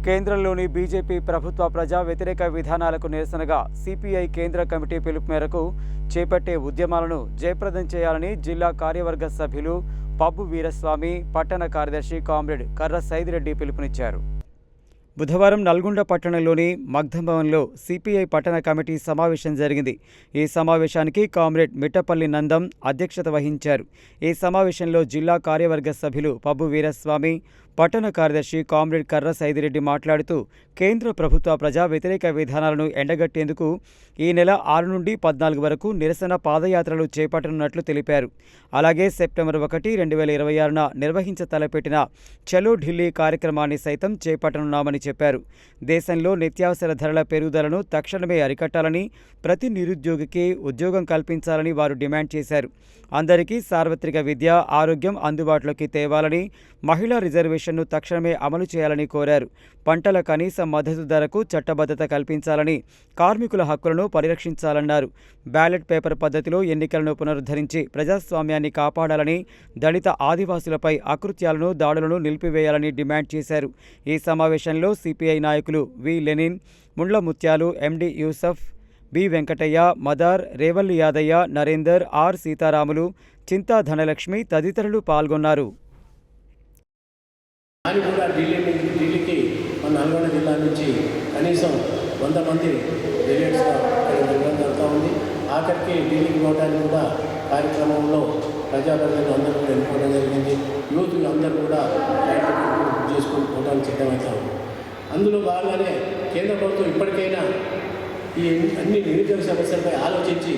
కేంద్రంలోని బీజేపీ ప్రభుత్వ ప్రజా వ్యతిరేక విధానాలకు నిరసనగా సిపిఐ కేంద్ర కమిటీ పిలుపు మేరకు చేపట్టే ఉద్యమాలను జయప్రదం చేయాలని జిల్లా కార్యవర్గ సభ్యులు పబ్బు వీరస్వామి, పట్టణ కార్యదర్శి కామ్రేడ్ కర్ర సైదిరెడ్డి పిలుపునిచ్చారు. బుధవారం నల్గొండ పట్టణంలోని మగ్ధం భవన్లో సిపిఐ పట్టణ కమిటీ సమావేశం జరిగింది. ఈ సమావేశానికి కామ్రేడ్ మిట్టపల్లి నందం అధ్యక్షత వహించారు. ఈ సమావేశంలో జిల్లా కార్యవర్గ సభ్యులు పబ్బు వీరస్వామి, పట్టణ కార్యదర్శి కామ్రేడ్ కర్ర సైదిరెడ్డి మాట్లాడుతూ కేంద్ర ప్రభుత్వ ప్రజా వ్యతిరేక విధానాలను ఎండగట్టేందుకు ఈ నెల 6 నుండి 14 వరకు నిరసన పాదయాత్రలు చేపట్టనున్నట్లు తెలిపారు. అలాగే సెప్టెంబర్ 1, 2026న నిర్వహించ తలపెట్టిన చలో ఢిల్లీ కార్యక్రమాన్ని సైతం చేపట్టనున్నామని చెప్పారు. దేశంలో నిత్యావసర ధరల పెరుగుదలను తక్షణమే అరికట్టాలని, ప్రతి నిరుద్యోగికి ఉద్యోగం కల్పించాలని వారు డిమాండ్ చేశారు. అందరికీ సార్వత్రిక విద్య, ఆరోగ్యం అందుబాటులోకి తేవాలని, మహిళా రిజర్వేషన్ను తక్షణమే అమలు చేయాలని కోరారు. పంటల కనీస మద్దతు ధరకు చట్టబద్ధత కల్పించాలని, కార్మికుల హక్కులను పరిరక్షించాలన్నారు. బ్యాలెట్ పేపర్ పద్ధతిలో ఎన్నికలను పునరుద్ధరించి ప్రజాస్వామ్యాన్ని కాపాడాలని, దళిత ఆదివాసులపై అకృత్యాలను, దాడులను నిలిపివేయాలని డిమాండ్ చేశారు. ఈ సమావేశంలో సిపిఐ నాయకులు వి లెనిన్, ముండ్ల ముత్యాలు, ఎండి యూసఫ్, బి వెంకటయ్య, మదార్, రేవల్లి యాదయ్య, నరేందర్, ఆర్ సీతారాములు, చింతా ధనలక్ష్మి తదితరులు పాల్గొన్నారు. ఢిల్లీకి మన నల్గొండ జిల్లా నుంచి కనీసం 100 మంది డెలిగేట్స్గా వెళ్ళడం జరుగుతూ ఉంది. ఆఖరికి ఢిల్లీకి పోవడానికి కూడా కార్యక్రమంలో ప్రజాప్రతినిధులు అందరూ కూడా ఎన్నుకోవడం జరిగింది. యూత్లు అందరూ కూడా బుక్ చేసుకొని పోవడానికి సిద్ధమవుతా ఉంది. అందులో భాగంగానే కేంద్ర ప్రభుత్వం ఇప్పటికైనా ఈ అన్ని నిరుద్యోగ సమస్యలపై ఆలోచించి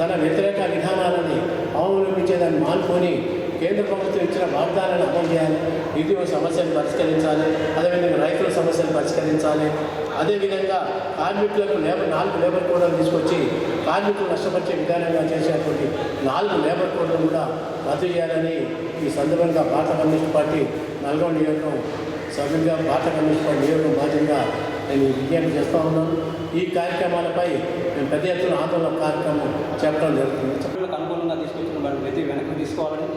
తన వ్యతిరేక విధానాలని అవలంబించేదాన్ని మానుకొని కేంద్ర ప్రభుత్వం ఇచ్చిన వాగ్దానాలను అమలు చేయాలి. నిరుద్యోగ సమస్యలు పరిష్కరించాలి. అదేవిధంగా రైతుల సమస్యలు పరిష్కరించాలి. అదేవిధంగా కార్మికులకు 4 లేబర్ కోడ్లను తీసుకొచ్చి కార్మికులు నష్టపరిచే విధానంగా చేసేటువంటి 4 లేబర్ కోడ్లను కూడా రద్దు చేయాలని ఈ సందర్భంగా భారత కమ్యూనిస్ట్ పార్టీ నల్గొండ నియోజకవర్గం సభ్యులుగా భారత కమ్యూనిస్ట్ పార్టీ నియోజకవర్గం బాధ్యంగా నేను విజ్ఞప్తి చేస్తూ ఉన్నాను. ఈ కార్యక్రమాలపై మేము పెద్ద ఎత్తున ఆందోళన కార్యక్రమం చెప్పడం జరుగుతుంది. చట్టాలకు అనుకూలంగా తీసుకొచ్చిన వారిని ప్రతి వెనక్కి తీసుకోవాలని,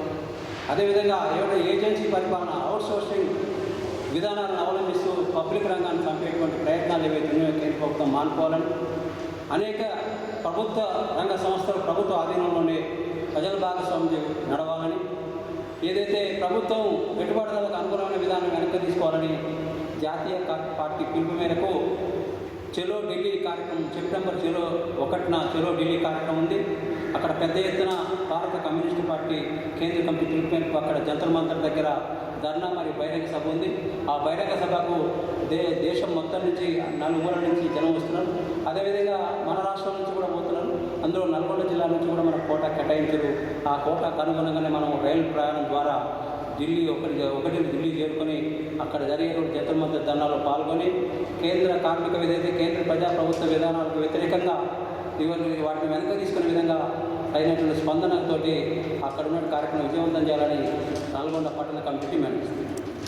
అదేవిధంగా ఏమైనా ఏజెన్సీ పరిపాలన, అవుట్సోర్సింగ్ విధానాలను అవలంబిస్తూ పబ్లిక్ రంగాన్ని చంపేటువంటి ప్రయత్నాలు ఏవైతే ఉన్నాయో కేంద్ర ప్రభుత్వం మానుకోవాలని, అనేక ప్రభుత్వ రంగ సంస్థలు ప్రభుత్వ ఆధీనంలోనే ప్రజల భాగస్వామ్యం నడవాలని, ఏదైతే ప్రభుత్వం పెట్టుబడులకు అనుగుణమైన విధానం వెనక్కి తీసుకోవాలని జాతీయ పార్టీ పిలుపు మేరకు చలో ఢిల్లీ కార్యక్రమం సెప్టెంబర్ 1న చలో ఢిల్లీ కార్యక్రమం ఉంది. అక్కడ పెద్ద ఎత్తున భారత కమ్యూనిస్ట్ పార్టీ కేంద్ర కమిటీ పిలుపు మేరకు అక్కడ జంతర్ మంతర్ దగ్గర ధర్నా మరియు బహిరంగ సభ ఉంది. ఆ బహిరంగ సభకు దేశం మొత్తం నుంచి 4 ఊళ్ళ నుంచి జనం వస్తున్నారు. అదేవిధంగా మన రాష్ట్రం నుంచి కూడా పోతున్నారు. అందులో నల్గొండ జిల్లా నుంచి కూడా మన కోట కేటాయించారు. ఆ కోటకు అనుగుణంగానే మనం రైలు ప్రయాణం ద్వారా ఢిల్లీ చేరుకొని అక్కడ జరిగే జంతర్ మంతర్ ధర్నాలో పాల్గొని కేంద్ర కార్మిక ఏదైతే కేంద్ర ప్రజాప్రభుత్వ విధానాలకు వ్యతిరేకంగా వాటిని వెనక తీసుకునే విధంగా అయినటువంటి స్పందనతోటి అక్కడ ఉన్న కార్యక్రమం విజయవంతం చేయాలని నల్గొండ పట్టణ కమిటీ మేనిస్తుంది.